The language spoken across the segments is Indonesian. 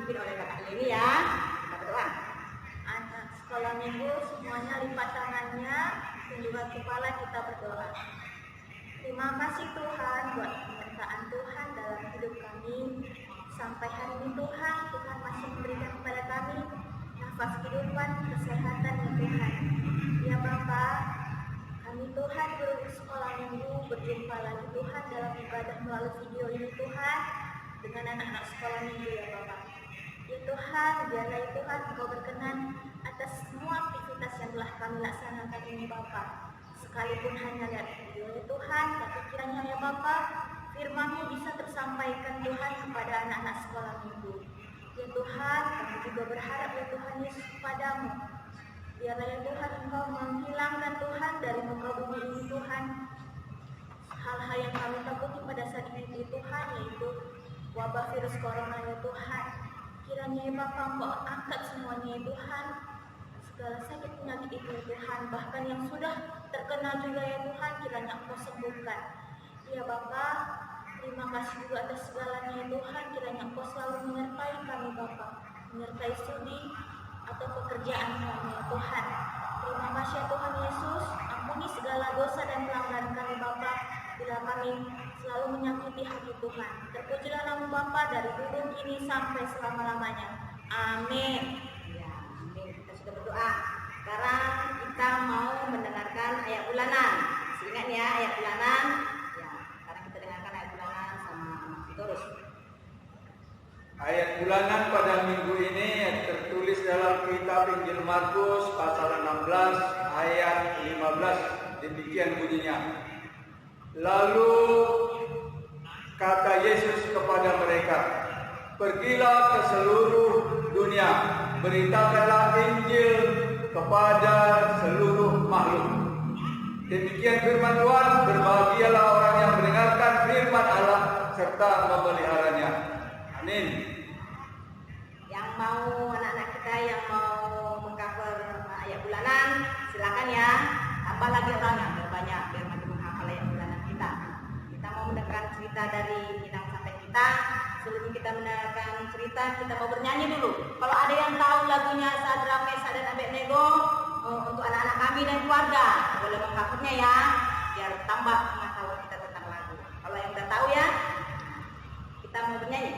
dipimpin oleh kakak ini ya. Kita berdoa. Anak sekolah minggu semuanya lipat tangannya, tundukkan kepala, kita berdoa. Terima kasih Tuhan buat penyertaan Tuhan dalam hidup kami. Sampai hari ini Tuhan masih memberikan kepada kami nafas kehidupan, kesehatan ya Tuhan. Ya Bapa, kami Tuhan guru sekolah minggu berjumpa lagi Tuhan dalam ibadah melalui video ini Tuhan dengan anak-anak sekolah minggu ya Bapa. Ya Tuhan, biarlah ya Tuhan Engkau berkenan atas semua aktivitas yang telah kami laksanakan ini Bapa. Sekalipun hanya lihat video ya Tuhan, tapi kiranya ya Bapa, firman-Mu bisa tersampaikan Tuhan kepada anak-anak sekolah minggu. Ya Tuhan, kami juga berharap ya Tuhan Yesus kepadamu. Biarlah ya Tuhan Engkau menghilangkan Tuhan dari muka bumi ini Tuhan hal-hal yang kami takuti pada saat ini Tuhan, yaitu wabah virus corona ya Tuhan. Kiranya ya Bapa Engkau angkat semuanya ya Tuhan, segala sakit penyakit itu ya Tuhan, bahkan yang sudah terkena juga ya Tuhan, kiranya Engkau sembuhkan. Ya Bapa, terima kasih juga atas segalanya ya Tuhan, kiranya Engkau selalu menyertai kami Bapa, menyertai studi atau pekerjaan kami ya Tuhan. Terima kasih ya Tuhan Yesus, ampuni segala dosa dan pelanggaran kami Bapa, bila kami selalu menyakiti hati Tuhan. Terpujilah nama Bapa dari dulu kini sampai selama-lamanya. Amin. Ya, amin. Kita sudah berdoa. Sekarang kita mau mendengarkan ayat bulanan. Ingat ya ayat bulanan. Ya, sekarang kita dengarkan ayat bulanan sama terus. Ayat bulanan pada minggu ini tertulis dalam kitab Injil Markus pasal 16 ayat 15. Demikian bunyinya. Lalu kata Yesus kepada mereka, pergilah ke seluruh dunia, beritakanlah Injil kepada seluruh makhluk. Demikian firman Tuhan, berbahagialah orang yang mendengarkan firman Allah serta memeliharanya. Amin. Yang mau anak-anak kita yang mau mengcover ayat bulanan, silakan ya. Tambah lagi orangnya, biar banyak, biar makin menghafal ayat bulanan kita. Kita mau mendengarkan cerita dari Minang sampai kita. Sebelum kita mendengarkan cerita, kita mau bernyanyi dulu. Kalau ada yang tahu lagunya Sadrak, Mesak dan Abednego, untuk anak-anak kami dan keluarga, boleh mengcovernya ya, biar tambah pengetahuan kita tentang lagu. Kalau yang udah tahu ya, kita mau bernyanyi.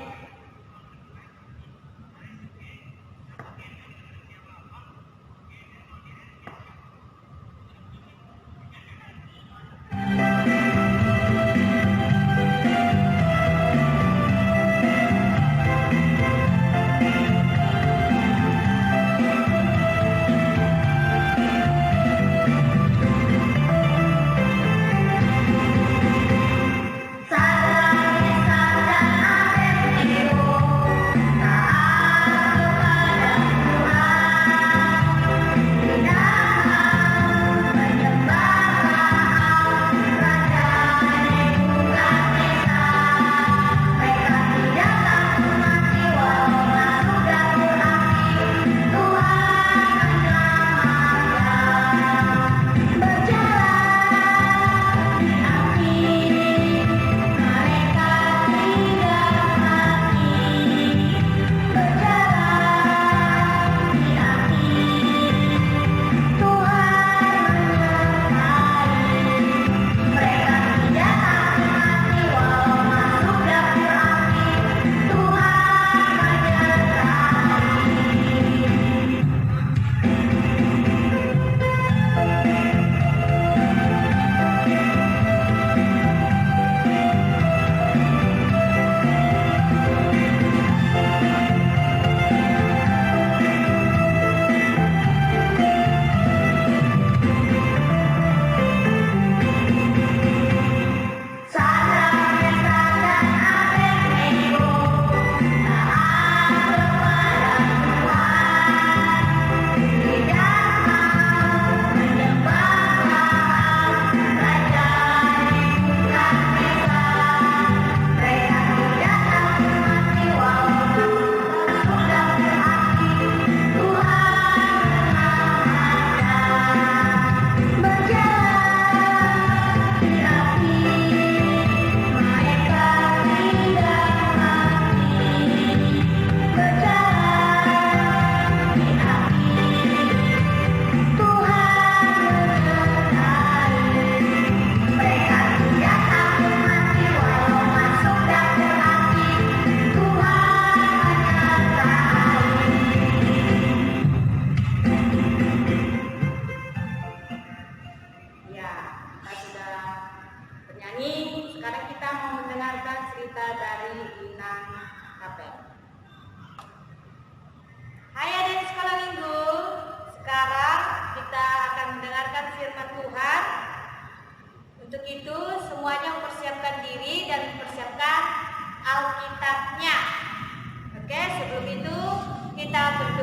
Salam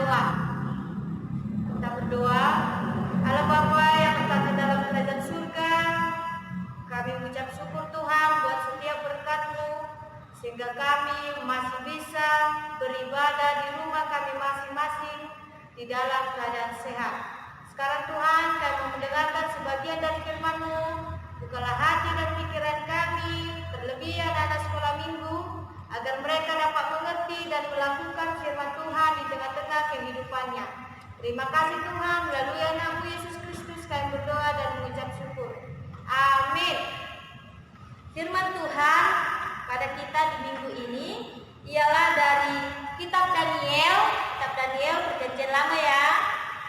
berdoa. Kita berdoa. Allah Bapa yang berada dalam kerajaan surga, kami mengucap syukur Tuhan buat setiap berkat-Mu, sehingga kami masih bisa beribadah di rumah kami masing-masing di dalam keadaan sehat. Sekarang Tuhan, kami mendengarkan sebagian dari firman-Mu. Bukalah hati dan pikiran kami, terlebih anak-anak sekolah minggu, agar mereka dapat mengerti dan melakukan firman Tuhan di tengah-tengah kehidupannya. Terima kasih Tuhan, melalui anak-Mu Yesus Kristus kami berdoa dan mengucap syukur. Amin. Firman Tuhan pada kita di minggu ini ialah dari kitab Daniel perjanjian lama ya.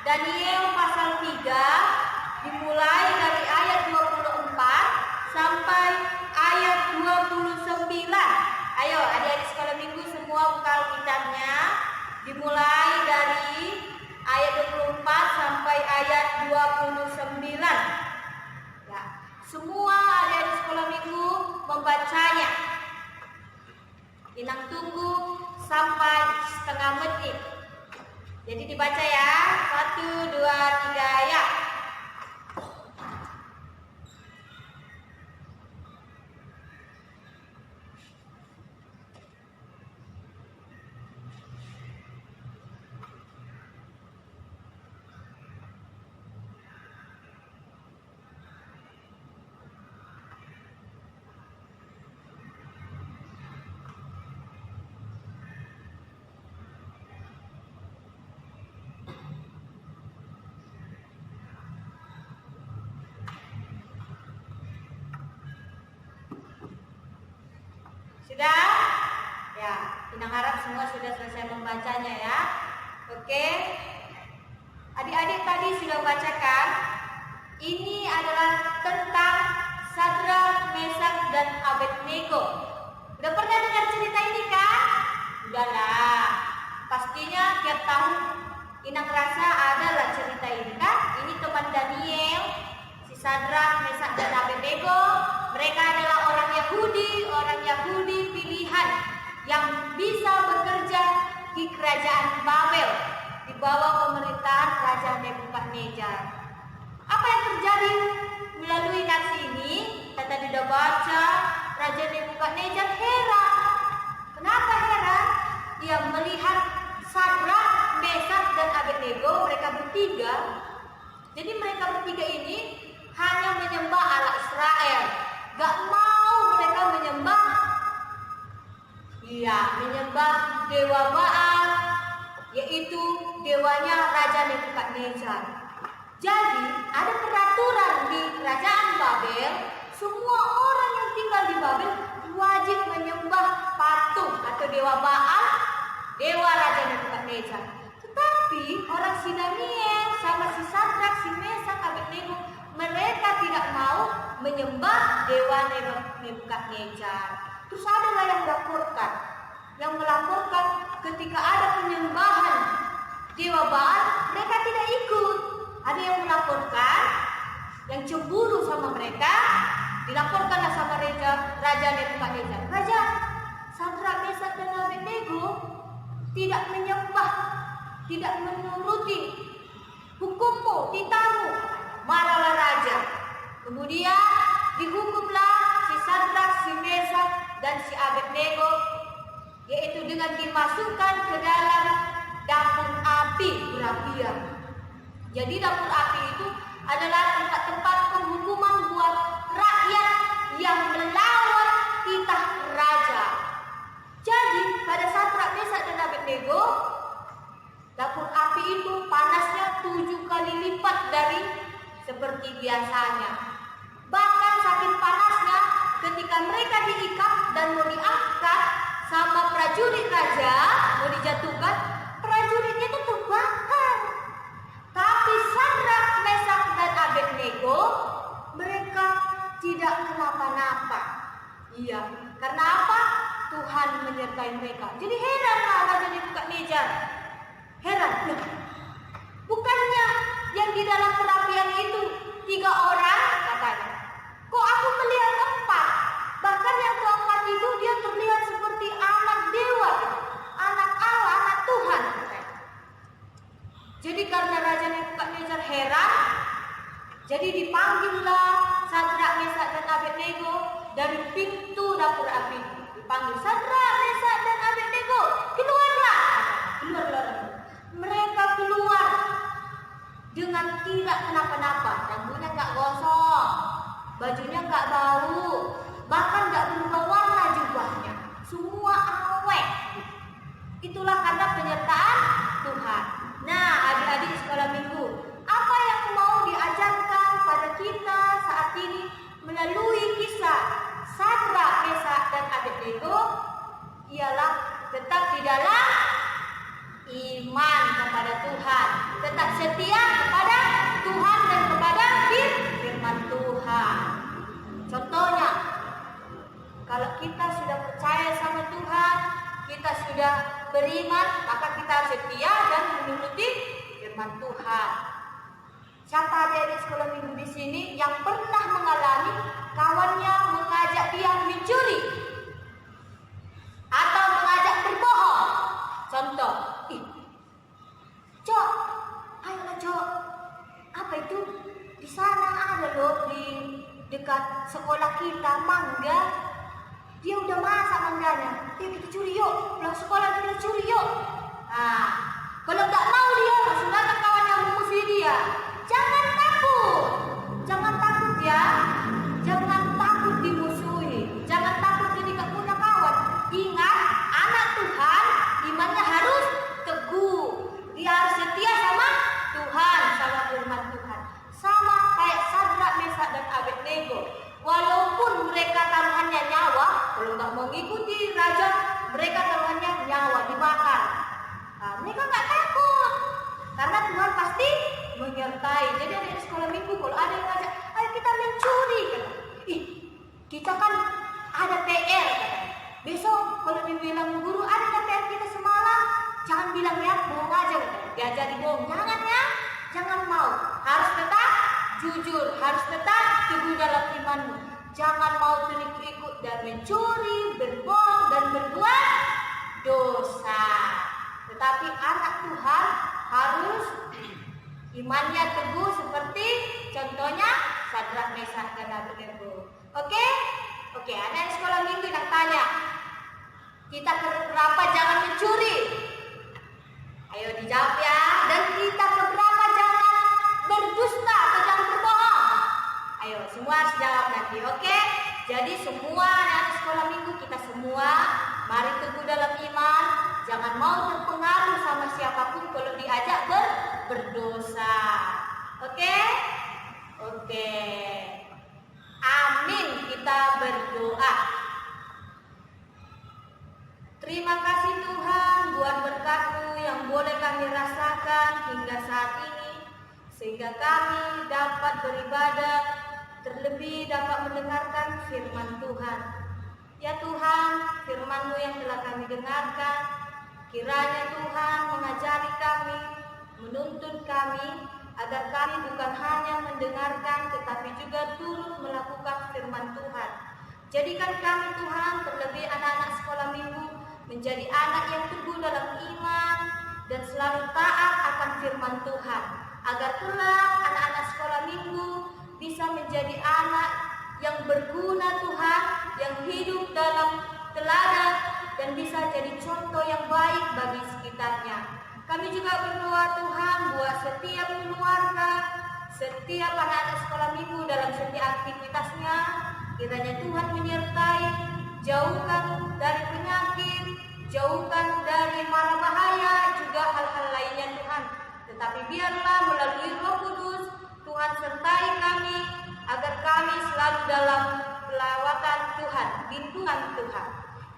Daniel pasal 3 dimulai dari ayat 24 sampai ayat 29. Ayo adik-adik sekolah minggu semua buka kitabnya, dimulai dari ayat 24 sampai ayat 29. Ya, semua adik-adik sekolah minggu membacanya. Inang tunggu sampai setengah menit. Jadi dibaca ya, 1, 2, 3 ya. Sudah? Ya, Inang harap semua sudah selesai membacanya ya. Oke. Adik-adik tadi sudah bacakan. Ini adalah tentang Sadrak, Mesak, dan Abednego. Udah pernah dengar cerita ini kan? Udahlah. Pastinya tiap tahun Inang rasa adalah cerita ini kan? Ini teman Daniel, si Sadrak, Mesak, dan Abednego. Mereka adalah orang Yahudi pilihan yang bisa bekerja di kerajaan Babel di bawah pemerintahan Raja Nebukadnezar. Apa yang terjadi melalui nasi ini? Kita tadi sudah baca, Raja Nebukadnezar heran. Kenapa heran? Dia melihat Sadrak, Mesak, dan Abednego, mereka bertiga. Jadi mereka bertiga ini hanya menyembah Allah Israel. Gak mau mereka menyembah dewa Baal, yaitu dewanya Raja Nebukadnezar. Jadi ada peraturan di kerajaan Babel, semua orang yang tinggal di Babel wajib menyembah patung atau dewa Baal, dewa Raja Nebukadnezar. Tetapi orang si Daniel sama si Sadrak, si Mesak, Abednego, mereka tidak mau menyembah dewa Nebukadnezar. Terus adalah yang melaporkan ketika ada penyembahan dewa Baal, mereka tidak ikut. Ada yang melaporkan, yang cemburu sama mereka, dilaporkanlah sama Raja Nebukadnezar. Raja, Sadrak, Mesak, dan Abednego tidak menyembah, tidak menuruti hukummu, titahmu. Marahlah raja. Kemudian dihukumlah si Sadrak, si Mesak, dan si Abednego, yaitu dengan dimasukkan ke dalam dapur api berapian. Jadi dapur api itu adalah tempat-tempat penghukuman buat rakyat yang melawan titah raja. Jadi pada Sadrak, Mesak, dan Abednego, dapur api itu panasnya 7 kali lipat dari seperti biasanya. Bahkan saking panasnya ketika mereka diikat dan mau diangkat sama prajurit raja, mau dijatuhkan, prajuritnya itu terbakar. Tapi Sadrak, Mesak, dan Abednego mereka tidak kenapa-napa. Iya, karena apa? Tuhan menyertai mereka. Jadi heranlah Raja Nebukadnezar. Heran. Bukannya yang di dalam perapian itu 3 orang katanya. Kok aku melihat 4? Bahkan yang keempat itu dia terlihat seperti anak dewa, anak Allah, anak Tuhan. Jadi dipanggillah Sadrak, Mesak, dan Abednego dari pintu dapur api. Dipanggil, Sadrak, Mesak, dan Abednego, keluarlah. Keluar. Mereka keluar dengan tidak kenapa-napa. Rambutnya nggak gosong, bajunya nggak bau, bahkan nggak berubah warna jubahnya. Semua awet. Itulah karena penyertaan Tuhan. Nah, adik-adik sekolah minggu, apa yang mau diajarkan pada kita saat ini melalui kisah Sadrak, Mesak, dan Abednego ialah tetap di dalam iman kepada Tuhan, tetap setia kepada Tuhan dan kepada firman Tuhan. Contohnya, kalau kita sudah percaya sama Tuhan, kita sudah beriman, maka kita setia dan menuruti firman Tuhan. Siapa adik-adik sekolah minggu di sini yang pernah mengalami kawannya mengajak dia mencuri atau mengajak berbohong? Contoh, Cok, ayolah Cok, apa itu? Di sana ada loh, di dekat sekolah kita mangga. Dia udah masak mangganya. Yuk kita curi yuk, pulang sekolah kita curi yuk. Nah, kalau nggak mau dia, langsung datang kawan yang memusuhi dia. Jangan takut ya. Jangan takut dimusuhi. Jangan takut jadi nggak punya kawan. Ingat, anak Tuhan imannya harus teguh. Dia harus setia sama Tuhan, sama firman Tuhan. Sama kayak Sadrak, Mesak, dan Abednego. Walaupun mereka taruhannya nyawa, kalau nggak mau ngikuti raja, mereka taruhannya nyawa dibakar. Nah, mereka nggak takut, karena Tuhan pasti menyertai. Jadi adik sekolah minggu kalau ada yang ngajak, ayo kita mencuri, kata. Kita kan ada PR, kata. Besok kalau dibilang guru ada PR kita semalam, jangan bilang ya bohong aja, kata. Diajari bohong, jangan ya, jangan mau. Harus tetap jujur, harus tetap teguh dalam imanmu. Jangan mau ikut dan mencuri, berbohong, dan berbuat dosa. Tetapi anak Tuhan harus imannya teguh seperti contohnya Sadrak, Mesak, dan Abednego. Oke, ada yang sekolah minggu yang tanya, kita keberapa jangan mencuri? Ayo dijawab ya. Dan kita keberapa jangan berdusta atau jangan berbohong? Ayo semua harus jawab nanti, oke? Jadi semua anak sekolah minggu kita semua mari teguh dalam iman, jangan mau terpengaruh sama siapapun kalau diajak berdosa. Oke? Amin, kita berdoa. Terima kasih Tuhan buat berkat-Mu yang boleh kami rasakan hingga saat ini, sehingga kami dapat beribadah, terlebih dapat mendengarkan firman Tuhan. Ya Tuhan, firman-Mu yang telah kami dengarkan, kiranya Tuhan mengajari kami, menuntun kami, agar kami bukan hanya mendengarkan, tetapi juga turut melakukan firman Tuhan. Jadikan kami Tuhan, terlebih anak-anak sekolah minggu, menjadi anak yang teguh dalam iman, dan selalu taat akan firman Tuhan, agar kelak anak-anak sekolah minggu bisa menjadi anak yang berguna Tuhan, yang hidup dalam teladan, dan bisa jadi contoh yang baik bagi sekitarnya. Kami juga berdoa Tuhan buat setiap keluarga, setiap anak-anak sekolah minggu dalam setiap aktivitasnya. Kiranya Tuhan menyertai, jauhkan dari penyakit, jauhkan dari mara bahaya, juga hal-hal lainnya Tuhan. Tetapi biarlah melalui Roh Kudus Tuhan sertai kami, agar kami selalu dalam pelawatan Tuhan, lindungan Tuhan.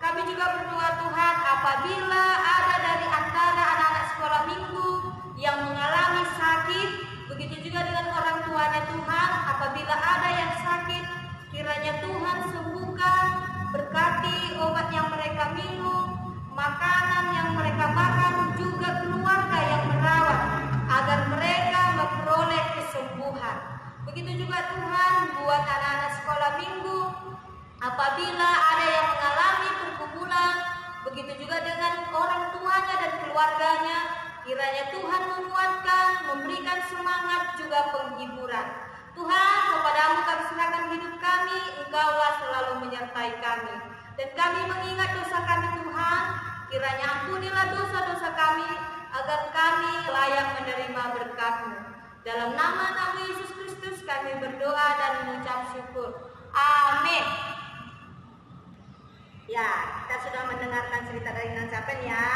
Kami juga berdoa Tuhan, apabila ada dari antara anak-anak sekolah minggu yang mengalami sakit, begitu juga dengan orang tuanya Tuhan, apabila ada yang sakit, kiranya Tuhan sembuhkan, berkati obat yang mereka minum, makanan yang mereka makan, juga keluarga yang merawat, agar mereka memperoleh kesembuhan. Begitu juga Tuhan buat anak-anak sekolah minggu, apabila ada yang mengalami pergumulan, begitu juga dengan orang tuanya dan keluarganya, kiranya Tuhan menguatkan, memberikan semangat juga penghiburan. Tuhan, kepadamu kami serahkan hidup kami, Engkaulah selalu menyertai kami. Dan kami mengingat dosa kami Tuhan, kiranya ampunilah dosa-dosa kami, agar kami layak menerima berkat-Mu. Dalam nama Nabi Yesus Kristus kami berdoa dan mengucap syukur. Amin. Ya, kita sudah mendengarkan cerita dari Nan Capen ya.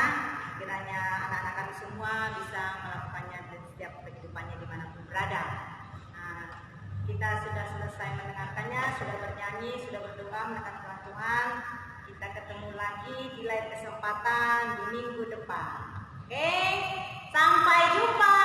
Kiranya anak-anak kami semua bisa melakukannya di setiap kehidupannya dimanapun berada. Nah, kita sudah selesai mendengarkannya, sudah bernyanyi, sudah berdoa menekan Tuhan. Kita ketemu lagi di lain kesempatan di minggu depan. Oke, sampai jumpa.